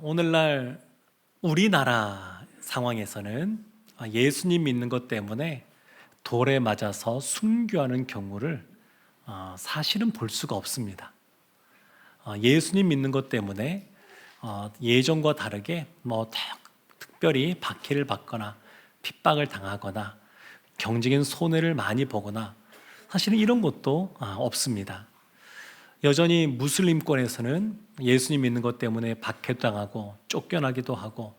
오늘날 우리나라 상황에서는 예수님 믿는 것 때문에 돌에 맞아서 순교하는 경우를 사실은 볼 수가 없습니다. 예수님 믿는 것 때문에 예전과 다르게 특별히 박해를 받거나 핍박을 당하거나 경제적인 손해를 많이 보거나 사실은 이런 것도 없습니다. 여전히 무슬림권에서는 예수님 믿는 것 때문에 박해도 당하고 쫓겨나기도 하고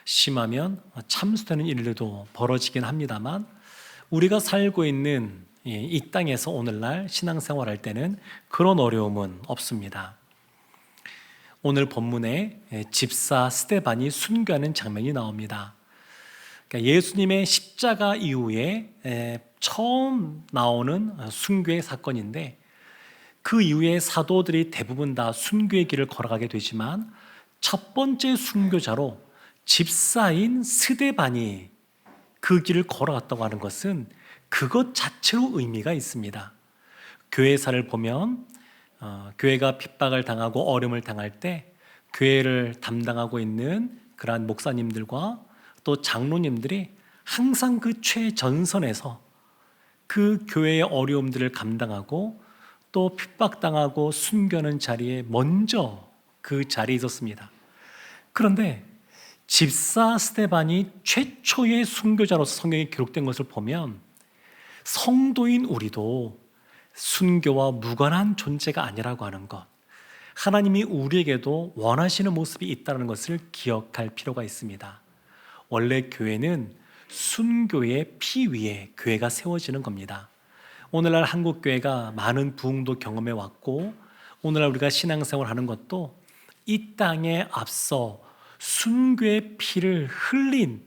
심하면 참수되는 일들도 벌어지긴 합니다만, 우리가 살고 있는 이 땅에서 오늘날 신앙생활할 때는 그런 어려움은 없습니다. 오늘 본문에 집사 스데반이 순교하는 장면이 나옵니다. 그러니까 예수님의 십자가 이후에 처음 나오는 순교의 사건인데, 그 이후에 사도들이 대부분 다 순교의 길을 걸어가게 되지만 첫 번째 순교자로 집사인 스데반이 그 길을 걸어갔다고 하는 것은 그것 자체로 의미가 있습니다. 교회사를 보면 교회가 핍박을 당하고 어려움을 당할 때 교회를 담당하고 있는 그러한 목사님들과 또 장로님들이 항상 그 최전선에서 그 교회의 어려움들을 감당하고 또 핍박당하고 순교하는 자리에 먼저 그 자리에 있었습니다. 그런데 집사 스데반이 최초의 순교자로서 성경에 기록된 것을 보면 성도인 우리도 순교와 무관한 존재가 아니라고 하는 것, 하나님이 우리에게도 원하시는 모습이 있다는 것을 기억할 필요가 있습니다. 원래 교회는 순교의 피 위에 교회가 세워지는 겁니다. 오늘날 한국교회가 많은 부흥도 경험해 왔고, 오늘날 우리가 신앙생활 하는 것도 이 땅에 앞서 순교의 피를 흘린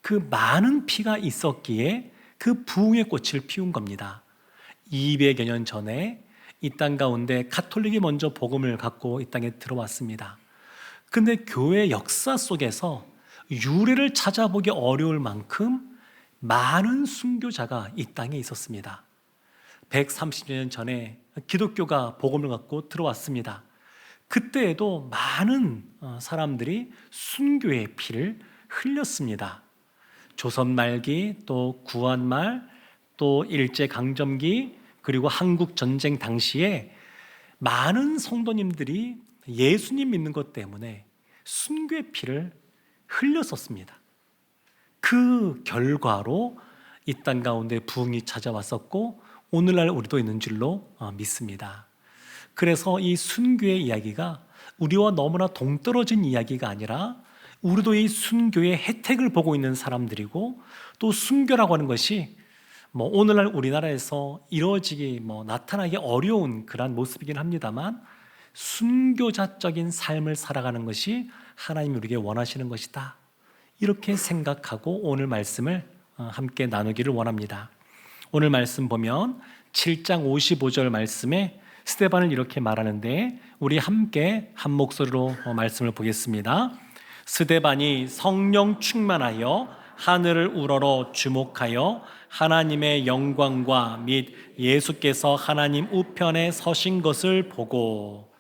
그 많은 피가 있었기에 그 부흥의 꽃을 피운 겁니다. 200여 년 전에 이 땅 가운데 가톨릭이 먼저 복음을 갖고 이 땅에 들어왔습니다. 근데 교회 역사 속에서 유래를 찾아보기 어려울 만큼 많은 순교자가 이 땅에 있었습니다. 130년 전에 기독교가 복음을 갖고 들어왔습니다. 그때에도 많은 사람들이 순교의 피를 흘렸습니다. 조선 말기, 또 구한 말, 또 일제강점기, 그리고 한국 전쟁 당시에 많은 성도님들이 예수님 믿는 것 때문에 순교의 피를 흘렸었습니다. 그 결과로 이 땅 가운데 부흥이 찾아왔었고 오늘날 우리도 있는 줄로 믿습니다. 그래서 이 순교의 이야기가 우리와 너무나 동떨어진 이야기가 아니라 우리도 이 순교의 혜택을 보고 있는 사람들이고, 또 순교라고 하는 것이 오늘날 우리나라에서 이루어지기 나타나기 어려운 그런 모습이긴 합니다만, 순교자적인 삶을 살아가는 것이 하나님이 우리에게 원하시는 것이다, 이렇게 생각하고 오늘 말씀을 함께 나누기를 원합니다. 오늘 말씀 보면 7장 55절 말씀에 스데반을 이렇게 말하는데, 우리 함께 한 목소리로 말씀을 보겠습니다. 스데반이 성령 충만하여 하늘을 우러러 주목하여 하나님의 영광과 및 예수께서 하나님 우편에 서신 것을 보고.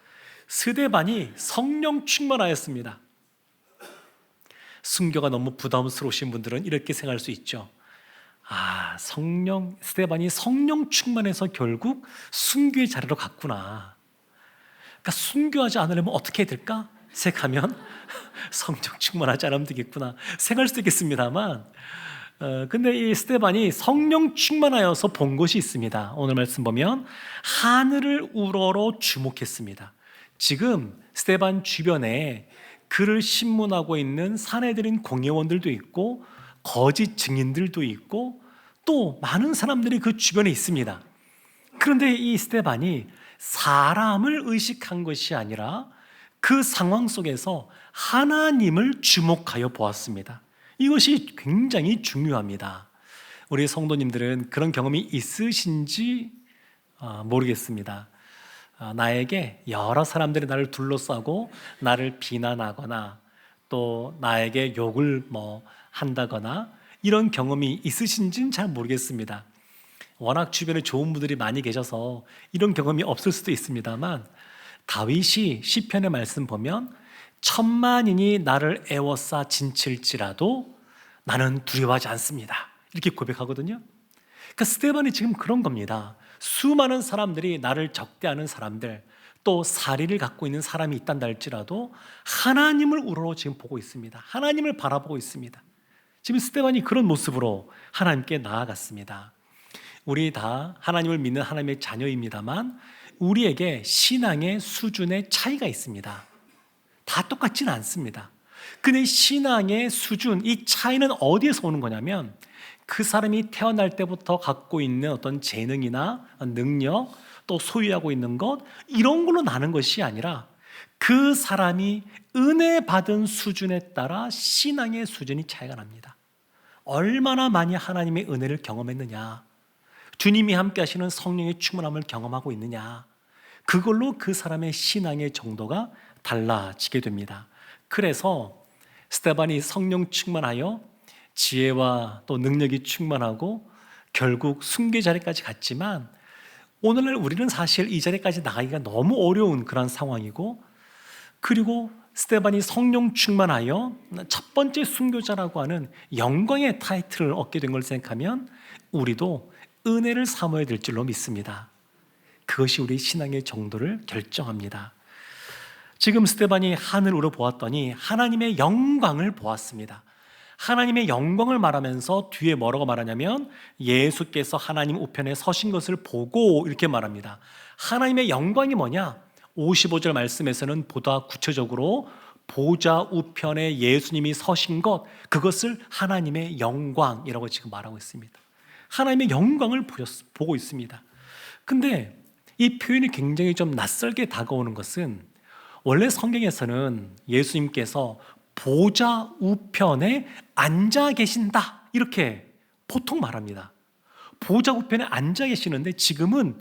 스데반이 성령 충만하였습니다. 순교가 너무 부담스러우신 분들은 이렇게 생각할 수 있죠. 스데반이 성령 충만해서 결국 순교의 자리로 갔구나. 그러니까 순교하지 않으려면 어떻게 해야 될까 생각하면 성령 충만하지 않으면 되겠구나 생각할 수도 있겠습니다만, 근데 이 스데반이 성령 충만하여서 본 것이 있습니다. 오늘 말씀 보면 하늘을 우러러 주목했습니다. 지금 스데반 주변에 그를 신문하고 있는 사내들인 공회원들도 있고 거짓 증인들도 있고 또 많은 사람들이 그 주변에 있습니다. 그런데 이 스데반이 사람을 의식한 것이 아니라 그 상황 속에서 하나님을 주목하여 보았습니다. 이것이 굉장히 중요합니다. 우리 성도님들은 그런 경험이 있으신지 모르겠습니다. 나에게 여러 사람들이 나를 둘러싸고 나를 비난하거나 또 나에게 욕을 한다거나 이런 경험이 있으신지는 잘 모르겠습니다. 워낙 주변에 좋은 분들이 많이 계셔서 이런 경험이 없을 수도 있습니다만, 다윗이 시편의 말씀 보면 천만인이 나를 애워싸 진칠지라도 나는 두려워하지 않습니다. 이렇게 고백하거든요. 그러니까 스데반이 지금 그런 겁니다. 수많은 사람들이 나를 적대하는 사람들, 또 사리를 갖고 있는 사람이 있단다 할지라도 하나님을 우러러 지금 보고 있습니다. 하나님을 바라보고 있습니다. 지금 스데반이 그런 모습으로 하나님께 나아갔습니다. 우리 다 하나님을 믿는 하나님의 자녀입니다만 우리에게 신앙의 수준의 차이가 있습니다. 다 똑같지는 않습니다. 근데 신앙의 수준, 이 차이는 어디에서 오는 거냐면 그 사람이 태어날 때부터 갖고 있는 어떤 재능이나 능력, 또 소유하고 있는 것, 이런 걸로 나는 것이 아니라 그 사람이 은혜 받은 수준에 따라 신앙의 수준이 차이가 납니다. 얼마나 많이 하나님의 은혜를 경험했느냐, 주님이 함께 하시는 성령의 충만함을 경험하고 있느냐, 그걸로 그 사람의 신앙의 정도가 달라지게 됩니다. 그래서 스데반이 성령 충만하여 지혜와 또 능력이 충만하고 결국 순교 자리까지 갔지만 오늘날 우리는 사실 이 자리까지 나가기가 너무 어려운 그런 상황이고, 그리고 스데반이 성령 충만하여 첫 번째 순교자라고 하는 영광의 타이틀을 얻게 된 걸 생각하면 우리도 은혜를 삼아야 될 줄로 믿습니다. 그것이 우리 신앙의 정도를 결정합니다. 지금 스데반이 하늘으로 보았더니 하나님의 영광을 보았습니다. 하나님의 영광을 말하면서 뒤에 뭐라고 말하냐면 예수께서 하나님 우편에 서신 것을 보고 이렇게 말합니다. 하나님의 영광이 뭐냐? 55절 말씀에서는 보다 구체적으로 보좌 우편에 예수님이 서신 것, 그것을 하나님의 영광이라고 지금 말하고 있습니다. 하나님의 영광을 보고 있습니다. 근데 이 표현이 굉장히 좀 낯설게 다가오는 것은 원래 성경에서는 예수님께서 보좌 우편에 앉아 계신다 이렇게 보통 말합니다. 보좌 우편에 앉아 계시는데 지금은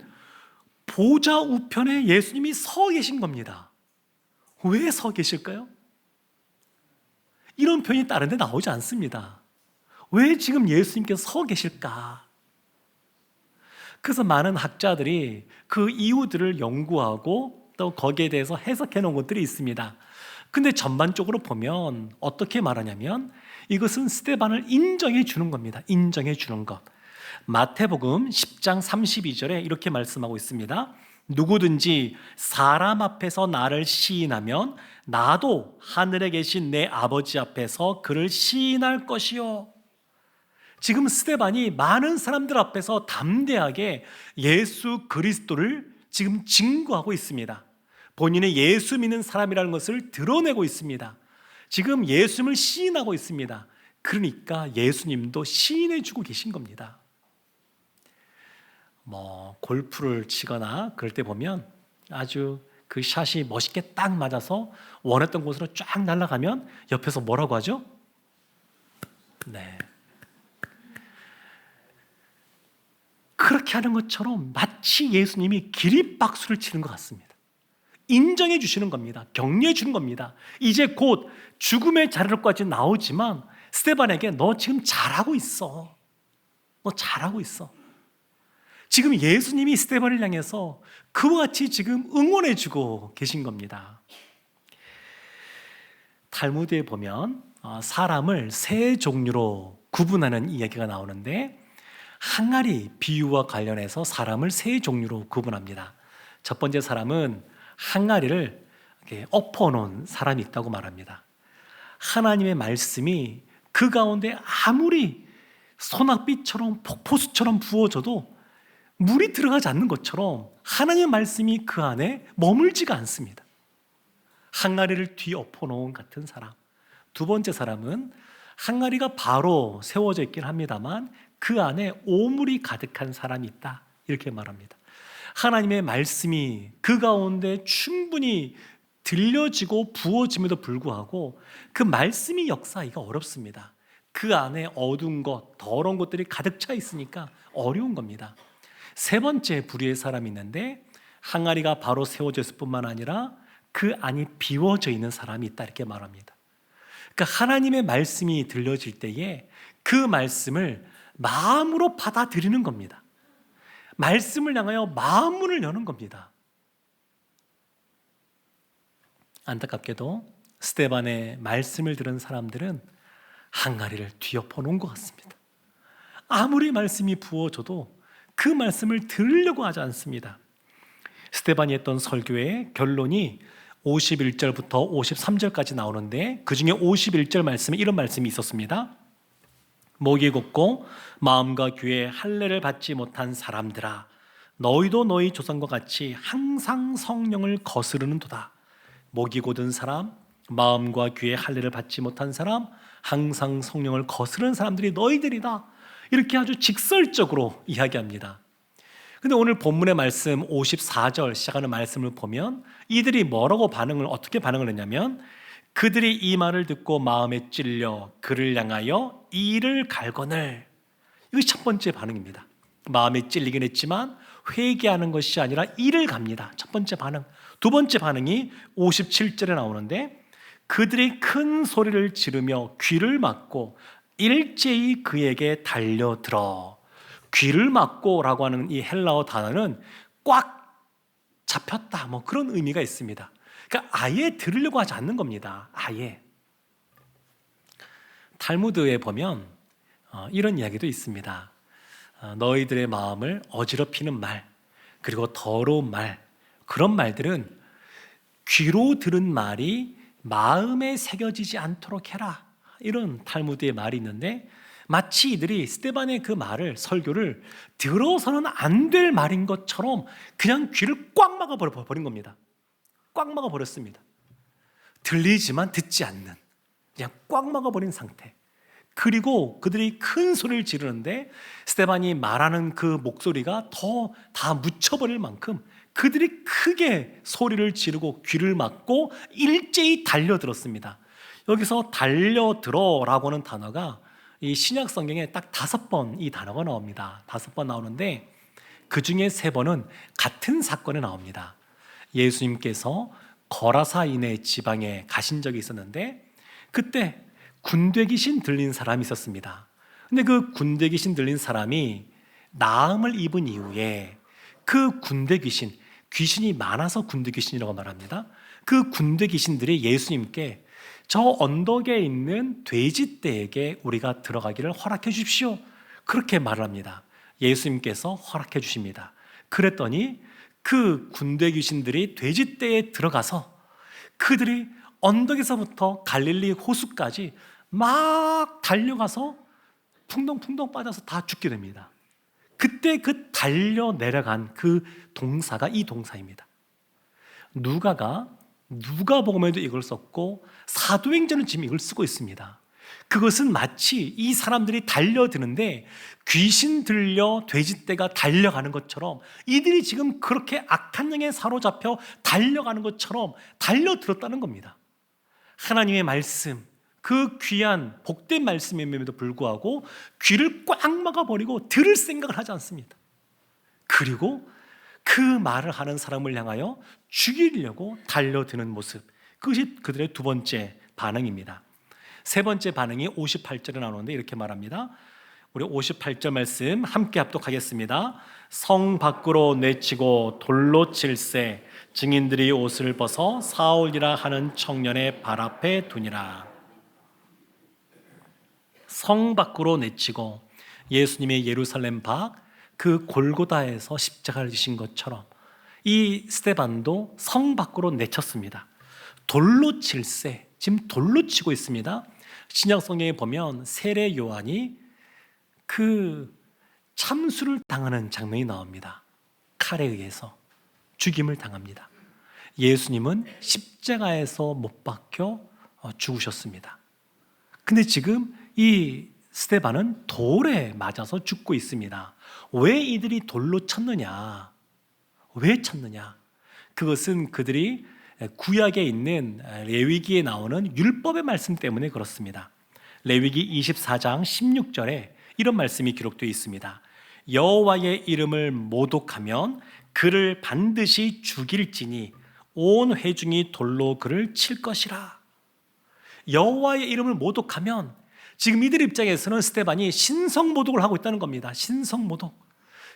보좌 우편에 예수님이 서 계신 겁니다. 왜 서 계실까요? 이런 표현이 다른 데 나오지 않습니다. 왜 지금 예수님께서 서 계실까? 그래서 많은 학자들이 그 이유들을 연구하고 또 거기에 대해서 해석해 놓은 것들이 있습니다. 근데 전반적으로 보면 어떻게 말하냐면 이것은 스데반을 인정해 주는 겁니다. 인정해 주는 것. 마태복음 10장 32절에 이렇게 말씀하고 있습니다. 누구든지 사람 앞에서 나를 시인하면 나도 하늘에 계신 내 아버지 앞에서 그를 시인할 것이요. 지금 스데반이 많은 사람들 앞에서 담대하게 예수 그리스도를 지금 증거하고 있습니다. 본인의 예수 믿는 사람이라는 것을 드러내고 있습니다. 지금 예수님을 시인하고 있습니다. 그러니까 예수님도 시인해 주고 계신 겁니다. 골프를 치거나 그럴 때 보면 아주 그 샷이 멋있게 딱 맞아서 원했던 곳으로 쫙 날아가면 옆에서 뭐라고 하죠? 네. 그렇게 하는 것처럼 마치 예수님이 기립박수를 치는 것 같습니다. 인정해 주시는 겁니다. 격려해 주는 겁니다. 이제 곧 죽음의 자리로까지 나오지만 스데반에게 너 지금 잘하고 있어. 너 잘하고 있어. 지금 예수님이 스데반을 향해서 그와 같이 지금 응원해 주고 계신 겁니다. 탈무드에 보면 사람을 세 종류로 구분하는 이야기가 나오는데 항아리 비유와 관련해서 사람을 세 종류로 구분합니다. 첫 번째 사람은 항아리를 엎어놓은 사람이 있다고 말합니다. 하나님의 말씀이 그 가운데 아무리 소낙비처럼 폭포수처럼 부어져도 물이 들어가지 않는 것처럼 하나님의 말씀이 그 안에 머물지가 않습니다. 항아리를 뒤엎어놓은 같은 사람. 두 번째 사람은 항아리가 바로 세워져 있긴 합니다만 그 안에 오물이 가득한 사람이 있다 이렇게 말합니다. 하나님의 말씀이 그 가운데 충분히 들려지고 부어짐에도 불구하고 그 말씀이 역사하기가 어렵습니다. 그 안에 어두운 것, 더러운 것들이 가득 차 있으니까 어려운 겁니다. 세 번째 부류의 사람이 있는데 항아리가 바로 세워져 있을 뿐만 아니라 그 안이 비워져 있는 사람이 있다 이렇게 말합니다. 그러니까 하나님의 말씀이 들려질 때에 그 말씀을 마음으로 받아들이는 겁니다. 말씀을 향하여 마음문을 여는 겁니다. 안타깝게도 스데반의 말씀을 들은 사람들은 항아리를 뒤엎어 놓은 것 같습니다. 아무리 말씀이 부어져도 그 말씀을 들으려고 하지 않습니다. 스데반이 했던 설교의 결론이 51절부터 53절까지 나오는데, 그 중에 51절 말씀에 이런 말씀이 있었습니다. 목이 곧고 마음과 귀에 할례를 받지 못한 사람들아, 너희도 너희 조상과 같이 항상 성령을 거스르는도다. 목이 곧은 사람, 마음과 귀에 할례를 받지 못한 사람, 항상 성령을 거스르는 사람들이 너희들이다. 이렇게 아주 직설적으로 이야기합니다. 근데 오늘 본문의 말씀 54절 시작하는 말씀을 보면 이들이 어떻게 반응을 했냐면, 그들이 이 말을 듣고 마음에 찔려 그를 향하여 이를 갈거늘. 이것이 첫 번째 반응입니다. 마음에 찔리긴 했지만 회개하는 것이 아니라 이를 갑니다. 첫 번째 반응. 두 번째 반응이 57절에 나오는데, 그들이 큰 소리를 지르며 귀를 막고 일제히 그에게 달려들어. 귀를 막고 라고 하는 이 헬라어 단어는 꽉 잡혔다, 뭐 그런 의미가 있습니다. 그러니까 아예 들으려고 하지 않는 겁니다. 아예. 탈무드에 보면 이런 이야기도 있습니다. 너희들의 마음을 어지럽히는 말, 그리고 더러운 말, 그런 말들은 귀로 들은 말이 마음에 새겨지지 않도록 해라. 이런 탈무드의 말이 있는데, 마치 이들이 스데반의 그 말을, 설교를 들어서는 안 될 말인 것처럼 그냥 귀를 꽉 막아버린 겁니다. 꽉 막아버렸습니다. 들리지만 듣지 않는, 그냥 꽉 막아버린 상태. 그리고 그들이 큰 소리를 지르는데 스데반이 말하는 그 목소리가 다 묻혀버릴 만큼 그들이 크게 소리를 지르고 귀를 막고 일제히 달려들었습니다. 여기서 달려들어라고 하는 단어가 이 신약 성경에 딱 5번 이 단어가 나옵니다. 5번 나오는데 그 중에 3번은 같은 사건에 나옵니다. 예수님께서 거라사인의 지방에 가신 적이 있었는데, 그때 군대 귀신 들린 사람이 있었습니다. 근데 그 군대 귀신 들린 사람이 나음을 입은 이후에 그 군대 귀신이 많아서 군대 귀신이라고 말합니다. 그 군대 귀신들이 예수님께 저 언덕에 있는 돼지떼에게 우리가 들어가기를 허락해 주십시오, 그렇게 말을 합니다. 예수님께서 허락해 주십니다. 그랬더니 그 군대 귀신들이 돼지떼에 들어가서 그들이 언덕에서부터 갈릴리 호수까지 막 달려가서 풍덩풍덩 빠져서 다 죽게 됩니다. 그때 그 달려 내려간 그 동사가 이 동사입니다. 누가복음에도 이걸 썼고 사도행전은 지금 이걸 쓰고 있습니다. 그것은 마치 이 사람들이 달려드는데 귀신 들려 돼지떼가 달려가는 것처럼, 이들이 지금 그렇게 악한 영에 사로잡혀 달려가는 것처럼 달려들었다는 겁니다. 하나님의 말씀, 그 귀한 복된 말씀임에도 불구하고 귀를 꽉 막아버리고 들을 생각을 하지 않습니다. 그리고 그 말을 하는 사람을 향하여 죽이려고 달려드는 모습, 그것이 그들의 두 번째 반응입니다. 세 번째 반응이 58절에 나오는데 이렇게 말합니다. 우리 58절 말씀 함께 합독하겠습니다. 성 밖으로 내치고 돌로 칠세, 증인들이 옷을 벗어 사울이라 하는 청년의 발 앞에 두니라. 성 밖으로 내치고, 예수님의 예루살렘 밖 그 골고다에서 십자가를 지신 것처럼 이 스데반도 성 밖으로 내쳤습니다. 돌로 칠세, 지금 돌로 치고 있습니다. 신약 성경에 보면 세례 요한이 그 참수를 당하는 장면이 나옵니다. 칼에 의해서 죽임을 당합니다. 예수님은 십자가에서 못 박혀 죽으셨습니다. 근데 지금 이 스데반은 돌에 맞아서 죽고 있습니다. 왜 이들이 돌로 쳤느냐? 왜 쳤느냐? 그것은 그들이 구약에 있는 레위기에 나오는 율법의 말씀 때문에 그렇습니다. 레위기 24장 16절에 이런 말씀이 기록되어 있습니다. 여호와의 이름을 모독하면 그를 반드시 죽일지니 온 회중이 돌로 그를 칠 것이라. 여호와의 이름을 모독하면, 지금 이들 입장에서는 스데반이 신성모독을 하고 있다는 겁니다.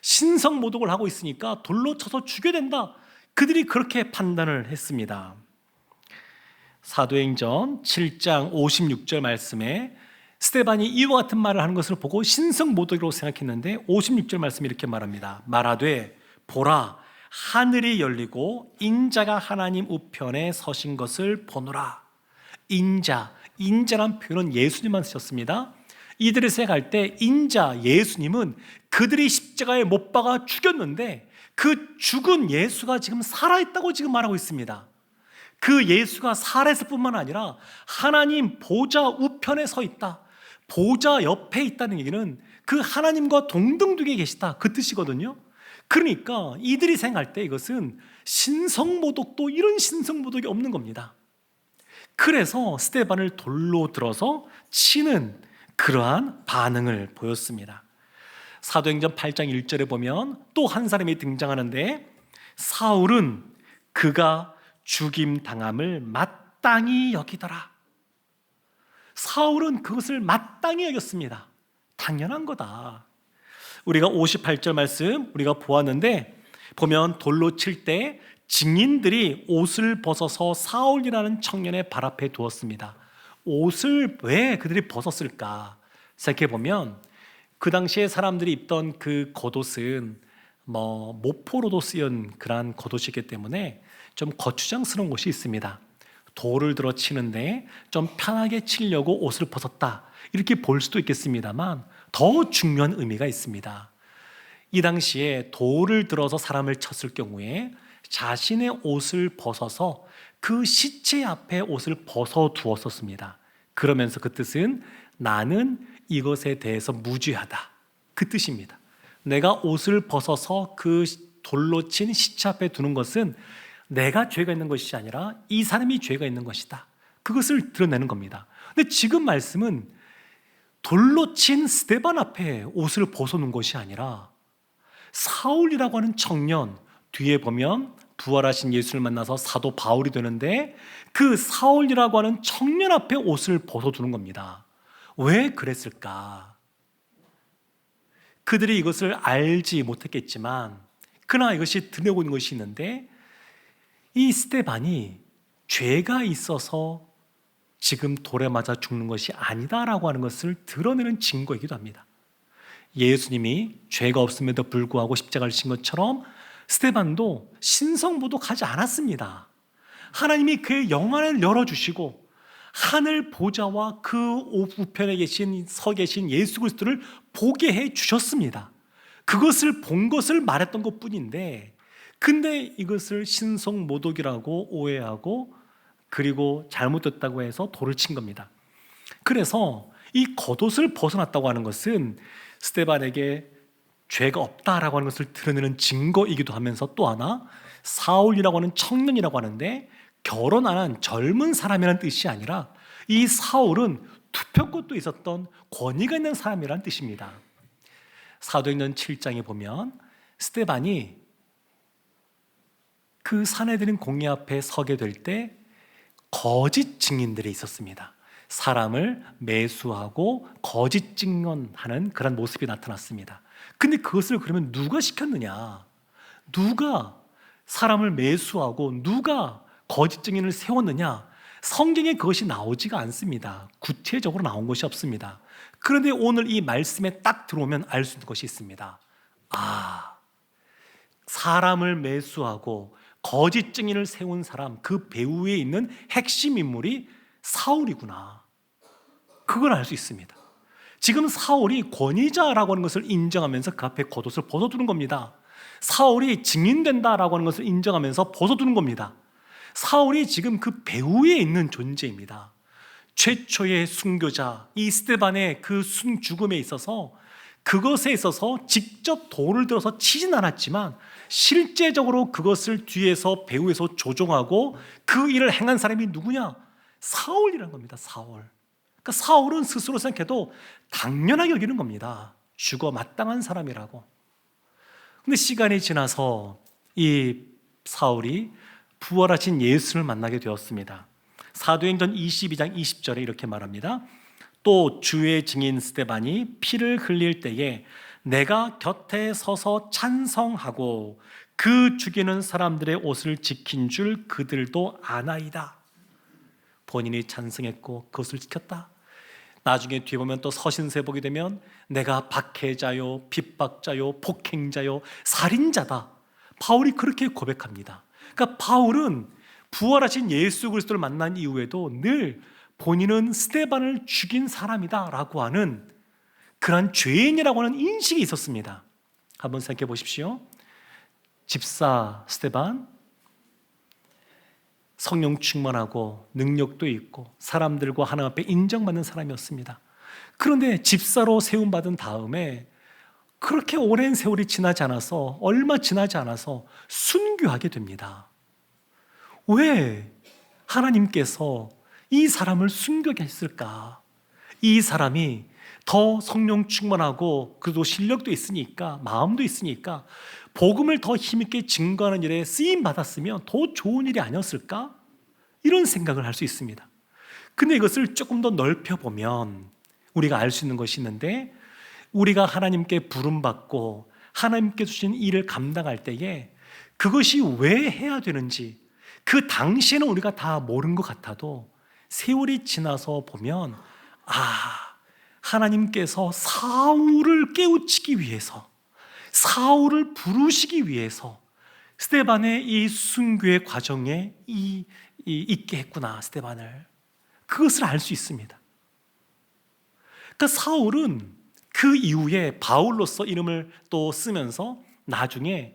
신성모독을 하고 있으니까 돌로 쳐서 죽여야 된다. 그들이 그렇게 판단을 했습니다. 사도행전 7장 56절 말씀에 스데반이 이와 같은 말을 하는 것을 보고 신성모독이라고 생각했는데 56절 말씀이 이렇게 말합니다. 말하되 보라 하늘이 열리고 인자가 하나님 우편에 서신 것을 보노라. 인자란 표현은 예수님만 쓰셨습니다. 이들이 생각할 때 인자 예수님은 그들이 십자가에 못 박아 죽였는데 그 죽은 예수가 지금 살아있다고 지금 말하고 있습니다. 그 예수가 살아있을 뿐만 아니라 하나님 보좌 우편에 서 있다. 보좌 옆에 있다는 얘기는 그 하나님과 동등두게 계시다, 그 뜻이거든요. 그러니까 이들이 생각할 때 이것은 신성모독도 이런 신성모독이 없는 겁니다. 그래서 스데반을 돌로 들어서 치는 그러한 반응을 보였습니다. 사도행전 8장 1절에 보면 또 한 사람이 등장하는데 사울은 그가 죽임 당함을 마땅히 여기더라. 사울은 그것을 마땅히 여겼습니다. 당연한 거다. 우리가 58절 말씀 우리가 보았는데 보면 돌로 칠 때 증인들이 옷을 벗어서 사울이라는 청년의 발 앞에 두었습니다. 옷을 왜 그들이 벗었을까 생각해 보면 그 당시에 사람들이 입던 그 겉옷은 모포로도 쓰인 그러한 겉옷이기 때문에 좀 거추장스러운 것이 있습니다. 돌을 들어 치는데 좀 편하게 치려고 옷을 벗었다, 이렇게 볼 수도 있겠습니다만 더 중요한 의미가 있습니다. 이 당시에 돌을 들어서 사람을 쳤을 경우에 자신의 옷을 벗어서 그 시체 앞에 옷을 벗어 두었었습니다. 그러면서 그 뜻은 나는 이것에 대해서 무죄하다, 그 뜻입니다. 내가 옷을 벗어서 그 돌로 친 시체 앞에 두는 것은 내가 죄가 있는 것이 아니라 이 사람이 죄가 있는 것이다, 그것을 드러내는 겁니다. 근데 지금 말씀은 돌로 친 스데반 앞에 옷을 벗어놓은 것이 아니라 사울이라고 하는 청년, 뒤에 보면 부활하신 예수를 만나서 사도 바울이 되는데 그 사울이라고 하는 청년 앞에 옷을 벗어두는 겁니다. 왜 그랬을까? 그들이 이것을 알지 못했겠지만 그러나 이것이 드러내고 있는 것이 있는데 이 스데반이 죄가 있어서 지금 돌에 맞아 죽는 것이 아니다라고 하는 것을 드러내는 증거이기도 합니다. 예수님이 죄가 없음에도 불구하고 십자가를 진 것처럼 스데반도 신성모독하지 않았습니다. 하나님이 그의 영안을 열어주시고 하늘 보좌와 그 우편에 서 계신 예수 그리스도를 보게 해 주셨습니다. 그것을 본 것을 말했던 것뿐인데 근데 이것을 신성모독이라고 오해하고 그리고 잘못됐다고 해서 돌을 친 겁니다. 그래서 이 겉옷을 벗어났다고 하는 것은 스데반에게 죄가 없다라고 하는 것을 드러내는 증거이기도 하면서 또 하나 사울이라고 하는 청년이라고 하는데 결혼 안 한 젊은 사람이라는 뜻이 아니라 이 사울은 투표권도 있었던 권위가 있는 사람이라는 뜻입니다. 사도행전 7장에 보면 스데반이 그 사내들인 공회 앞에 서게 될 때 거짓 증인들이 있었습니다. 사람을 매수하고 거짓 증언하는 그런 모습이 나타났습니다. 근데 그것을 그러면 누가 시켰느냐? 누가 사람을 매수하고 누가 거짓 증인을 세웠느냐? 성경에 그것이 나오지가 않습니다. 구체적으로 나온 것이 없습니다. 그런데 오늘 이 말씀에 딱 들어오면 알 수 있는 것이 있습니다. 사람을 매수하고 거짓 증인을 세운 사람, 그 배후에 있는 핵심 인물이 사울이구나, 그걸 알 수 있습니다. 지금 사울이 권위자라고 하는 것을 인정하면서 그 앞에 겉옷을 벗어두는 겁니다. 사울이 증인된다라고 하는 것을 인정하면서 벗어두는 겁니다. 사울이 지금 그 배후에 있는 존재입니다. 최초의 순교자 이 스데반의 그 죽음에 있어서 그것에 있어서 직접 돌을 들어서 치진 않았지만 실제적으로 그것을 뒤에서 배후에서 조종하고 그 일을 행한 사람이 누구냐? 사울이라는 겁니다. 사울. 그러니까 사울은 스스로 생각해도 당연하게 여기는 겁니다. 죽어 마땅한 사람이라고. 근데 시간이 지나서 이 사울이 부활하신 예수를 만나게 되었습니다. 사도행전 22장 20절에 이렇게 말합니다. 또 주의 증인 스데반이 피를 흘릴 때에 내가 곁에 서서 찬성하고 그 죽이는 사람들의 옷을 지킨 줄 그들도 아나이다. 본인이 찬성했고 그것을 지켰다. 나중에 뒤에 보면 또 서신서에 보게 되면 내가 박해자요, 핍박자요, 폭행자요, 살인자다. 바울이 그렇게 고백합니다. 그러니까 바울은 부활하신 예수 그리스도를 만난 이후에도 늘 본인은 스데반을 죽인 사람이다 라고 하는 그러한 죄인이라고 하는 인식이 있었습니다. 한번 생각해 보십시오. 집사 스데반, 성령 충만하고 능력도 있고 사람들과 하나님 앞에 인정받는 사람이었습니다. 그런데 집사로 세움받은 다음에 그렇게 오랜 세월이 지나지 않아서, 얼마 지나지 않아서 순교하게 됩니다. 왜 하나님께서 이 사람을 순교하게 했을까? 이 사람이 더 성령 충만하고 그래도 실력도 있으니까, 마음도 있으니까 복음을 더 힘있게 증거하는 일에 쓰임 받았으면 더 좋은 일이 아니었을까? 이런 생각을 할 수 있습니다. 근데 이것을 조금 더 넓혀보면 우리가 알 수 있는 것이 있는데, 우리가 하나님께 부름받고 하나님께 주신 일을 감당할 때에 그것이 왜 해야 되는지 그 당시에는 우리가 다 모른 것 같아도 세월이 지나서 보면, 하나님께서 사울을 깨우치기 위해서, 사울을 부르시기 위해서 스데반의 이 순교의 과정에 있게 했구나, 스데반을. 그것을 알 수 있습니다. 그러니까 사울은 그 이후에 바울로서 이름을 또 쓰면서 나중에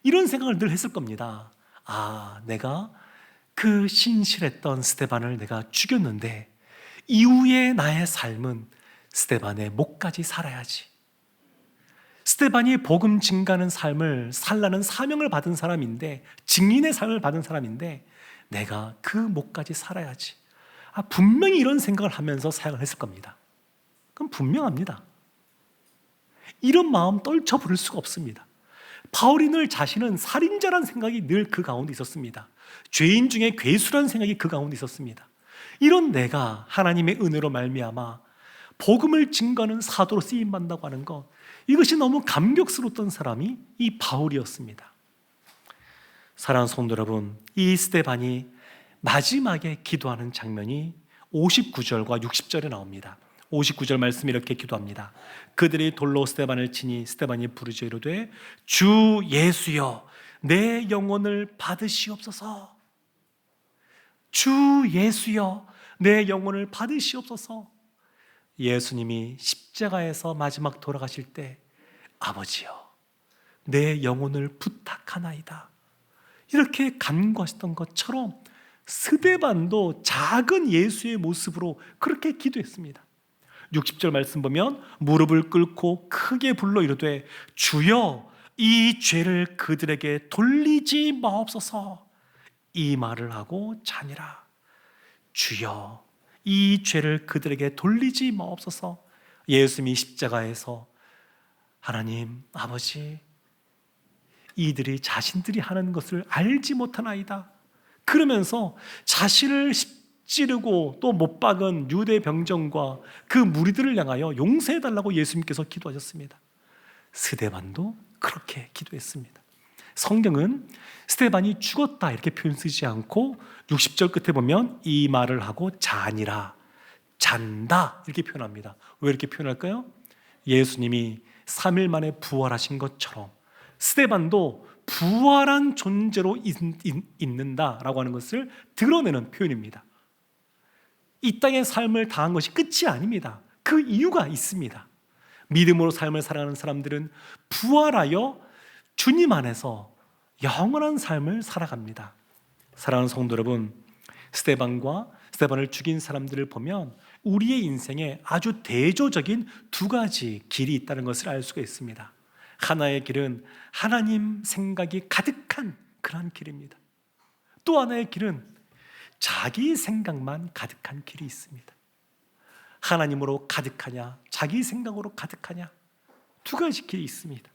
이런 생각을 늘 했을 겁니다. 내가 그 신실했던 스데반을 내가 죽였는데 이후에 나의 삶은 스데반의 목까지 살아야지. 스데반이 복음 증가하는 삶을 살라는 사명을 받은 사람인데, 증인의 삶을 받은 사람인데 내가 그 목까지 살아야지. 분명히 이런 생각을 하면서 사역을 했을 겁니다. 그럼 분명합니다. 이런 마음 떨쳐 부를 수가 없습니다. 바울이 늘 자신은 살인자라는 생각이 늘 그 가운데 있었습니다. 죄인 중에 괴수라는 생각이 그 가운데 있었습니다. 이런 내가 하나님의 은혜로 말미암아 복음을 증거하는 사도로 쓰임받는다고 하는 것, 이것이 너무 감격스러웠던 사람이 이 바울이었습니다. 사랑하는 성도 여러분, 이 스데반이 마지막에 기도하는 장면이 59절과 60절에 나옵니다. 59절 말씀 이렇게 기도합니다. 그들이 돌로 스데반을 치니 스데반이 부르짖어 이르되 주 예수여 내 영혼을 받으시옵소서. 주 예수여 내 영혼을 받으시옵소서. 예수님이 십자가에서 마지막 돌아가실 때 아버지여 내 영혼을 부탁하나이다 이렇게 간구하셨던 것처럼 스데반도 작은 예수의 모습으로 그렇게 기도했습니다. 60절 말씀 보면 무릎을 꿇고 크게 불러 이르되 주여 이 죄를 그들에게 돌리지 마옵소서. 이 말을 하고 자니라. 주여 이 죄를 그들에게 돌리지 마옵소서. 예수님이 십자가에서 하나님 아버지 이들이 자신들이 하는 것을 알지 못하나이다 그러면서 자신을 찌르고 또 못 박은 유대 병정과 그 무리들을 향하여 용서해달라고 예수님께서 기도하셨습니다. 스데반도 그렇게 기도했습니다. 성경은 스데반이 죽었다 이렇게 표현 쓰지 않고 60절 끝에 보면 이 말을 하고 자니라, 잔다 이렇게 표현합니다. 왜 이렇게 표현할까요? 예수님이 3일 만에 부활하신 것처럼 스데반도 부활한 존재로 있는다라고 하는 것을 드러내는 표현입니다. 이 땅의 삶을 당한 것이 끝이 아닙니다. 그 이유가 있습니다. 믿음으로 삶을 살아가는 사람들은 부활하여 주님 안에서 영원한 삶을 살아갑니다. 사랑하는 성도 여러분, 스데반을 죽인 사람들을 보면 우리의 인생에 아주 대조적인 두 가지 길이 있다는 것을 알 수가 있습니다. 하나의 길은 하나님 생각이 가득한 그런 길입니다. 또 하나의 길은 자기 생각만 가득한 길이 있습니다. 하나님으로 가득하냐 자기 생각으로 가득하냐 두 가지 길이 있습니다.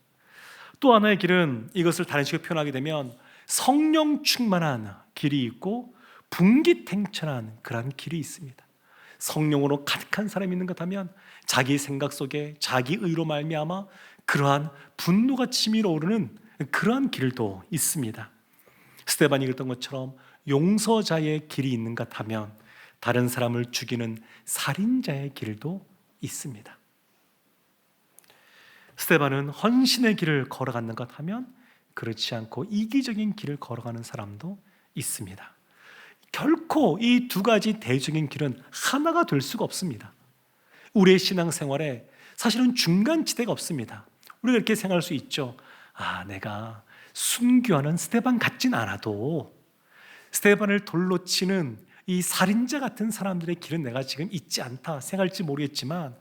또 하나의 길은 이것을 다른 식으로 표현하게 되면 성령 충만한 길이 있고 분기탱천한 그런 길이 있습니다. 성령으로 가득한 사람이 있는 것 하면 자기 생각 속에 자기 의로 말미암아 그러한 분노가 치밀어 오르는 그러한 길도 있습니다. 스데반이 그랬던 것처럼 용서자의 길이 있는가 하면 다른 사람을 죽이는 살인자의 길도 있습니다. 스데반은 헌신의 길을 걸어가는 것 하면 그렇지 않고 이기적인 길을 걸어가는 사람도 있습니다. 결코 이 두 가지 대적인 길은 하나가 될 수가 없습니다. 우리의 신앙생활에 사실은 중간지대가 없습니다. 우리가 이렇게 생각할 수 있죠. 내가 순교하는 스데반 같진 않아도 스데반을 돌로 치는 이 살인자 같은 사람들의 길은 내가 지금 있지 않다 생각할지 모르겠지만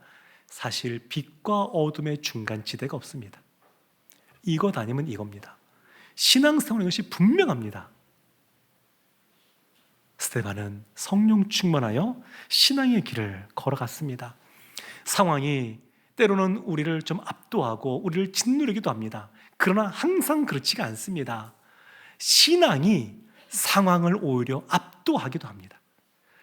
사실 빛과 어둠의 중간지대가 없습니다. 이것 아니면 이겁니다. 신앙생활은 것이 분명합니다. 스데반은 성령 충만하여 신앙의 길을 걸어갔습니다. 상황이 때로는 우리를 좀 압도하고 우리를 짓누르기도 합니다. 그러나 항상 그렇지가 않습니다. 신앙이 상황을 오히려 압도하기도 합니다.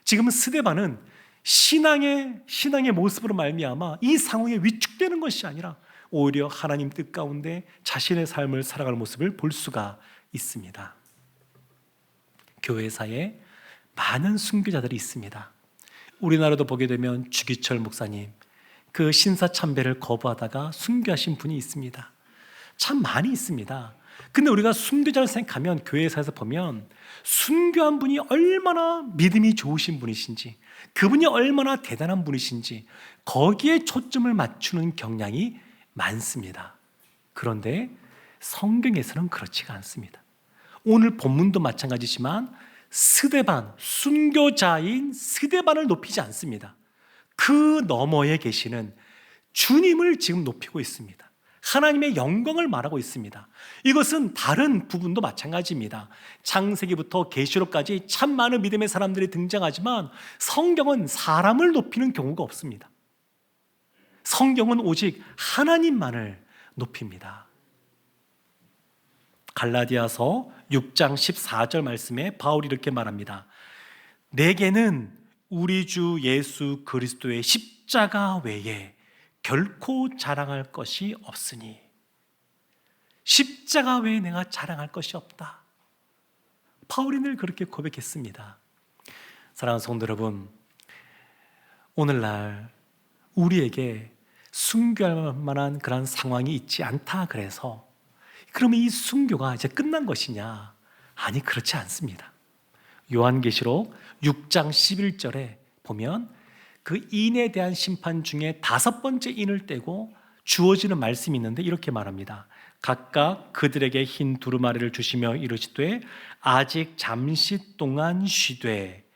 지금 스데반은 신앙의 모습으로 말미암아 이 상황에 위축되는 것이 아니라 오히려 하나님 뜻 가운데 자신의 삶을 살아갈 모습을 볼 수가 있습니다. 교회사에 많은 순교자들이 있습니다. 우리나라도 보게 되면 주기철 목사님, 그 신사참배를 거부하다가 순교하신 분이 있습니다. 참 많이 있습니다. 근데 우리가 순교자를 생각하면 교회사에서 보면 순교한 분이 얼마나 믿음이 좋으신 분이신지, 그분이 얼마나 대단한 분이신지 거기에 초점을 맞추는 경향이 많습니다. 그런데 성경에서는 그렇지가 않습니다. 오늘 본문도 마찬가지지만 스데반, 순교자인 스데반을 높이지 않습니다. 그 너머에 계시는 주님을 지금 높이고 있습니다. 하나님의 영광을 말하고 있습니다. 이것은 다른 부분도 마찬가지입니다. 창세기부터 계시록까지 참 많은 믿음의 사람들이 등장하지만 성경은 사람을 높이는 경우가 없습니다. 성경은 오직 하나님만을 높입니다. 갈라디아서 6장 14절 말씀에 바울이 이렇게 말합니다. 내게는 우리 주 예수 그리스도의 십자가 외에 결코 자랑할 것이 없으니, 십자가 외에 내가 자랑할 것이 없다. 바울이 늘 그렇게 고백했습니다. 사랑하는 성도 여러분, 오늘날 우리에게 순교할 만한 그런 상황이 있지 않다 그래서 그러면 이 순교가 이제 끝난 것이냐? 아니, 그렇지 않습니다. 요한계시록 6장 11절에 보면 그 인에 대한 심판 중에 5번째 인을 떼고 주어지는 말씀이 있는데 이렇게 말합니다. 각각 그들에게 흰 두루마리를 주시며 이르시되 아직 잠시 동안 쉬되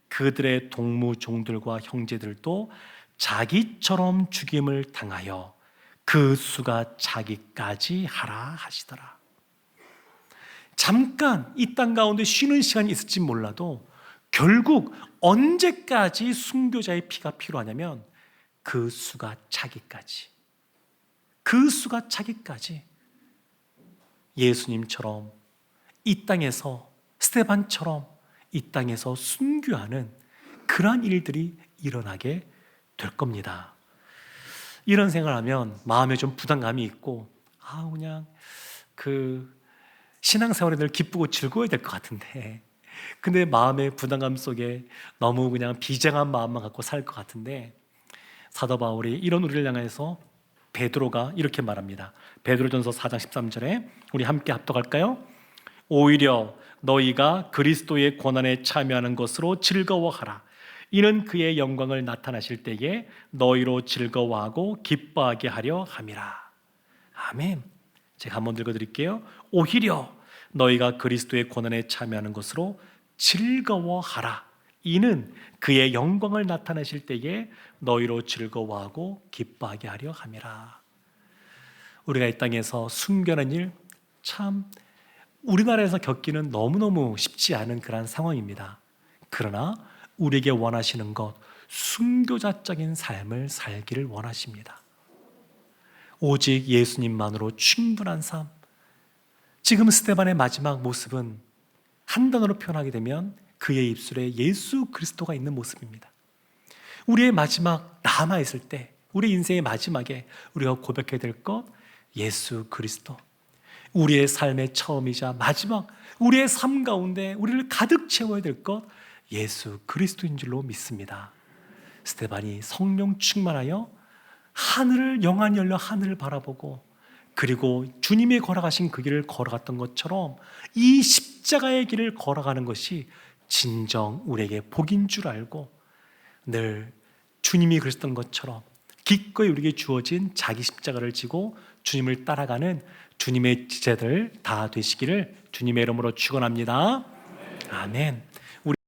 그들의 동무 종들과 형제들도 자기처럼 죽임을 당하여 그 수가 차기까지 하라 하시더라. 잠깐 이 땅 가운데 쉬는 시간이 있을지 몰라도 결국 언제까지 순교자의 피가 필요하냐면 그 수가 차기까지, 그 수가 차기까지 예수님처럼 이 땅에서, 스데반처럼 이 땅에서 순교하는 그러한 일들이 일어나게 될 겁니다. 이런 생각을 하면 마음에 좀 부담감이 있고 그냥 신앙생활에 늘 기쁘고 즐거워야 될 것 같은데, 근데 마음의 부담감 속에 너무 그냥 비장한 마음만 갖고 살 것 같은데, 사도 바울이 이런 우리를 향해서 베드로가 이렇게 말합니다. 베드로전서 4장 13절에 우리 함께 합독할까요? 오히려 너희가 그리스도의 고난에 참여하는 것으로 즐거워하라. 이는 그의 영광을 나타나실 때에 너희로 즐거워하고 기뻐하게 하려 함이라. 아멘. 제가 한번 읽어드릴게요. 오히려 너희가 그리스도의 고난에 참여하는 것으로 즐거워하라. 이는 그의 영광을 나타내실 때에 너희로 즐거워하고 기뻐하게 하려 함이라. 우리가 이 땅에서 순교하는 일, 참 우리나라에서 겪기는 너무너무 쉽지 않은 그런 상황입니다. 그러나 우리에게 원하시는 것, 순교자적인 삶을 살기를 원하십니다. 오직 예수님만으로 충분한 삶. 지금 스데반의 마지막 모습은 한 단어로 표현하게 되면 그의 입술에 예수 그리스도가 있는 모습입니다. 우리의 마지막 남아있을 때, 우리 인생의 마지막에 우리가 고백해야 될 것, 예수 그리스도. 우리의 삶의 처음이자 마지막, 우리의 삶 가운데 우리를 가득 채워야 될 것, 예수 그리스도인 줄로 믿습니다. 스데반이 성령 충만하여 하늘을 영안이 열려 하늘을 바라보고 그리고 주님이 걸어가신 그 길을 걸어갔던 것처럼 이 십자가의 길을 걸어가는 것이 진정 우리에게 복인 줄 알고 늘 주님이 그랬던 것처럼 기꺼이 우리에게 주어진 자기 십자가를 지고 주님을 따라가는 주님의 제자들 다 되시기를 주님의 이름으로 축원합니다. 아멘.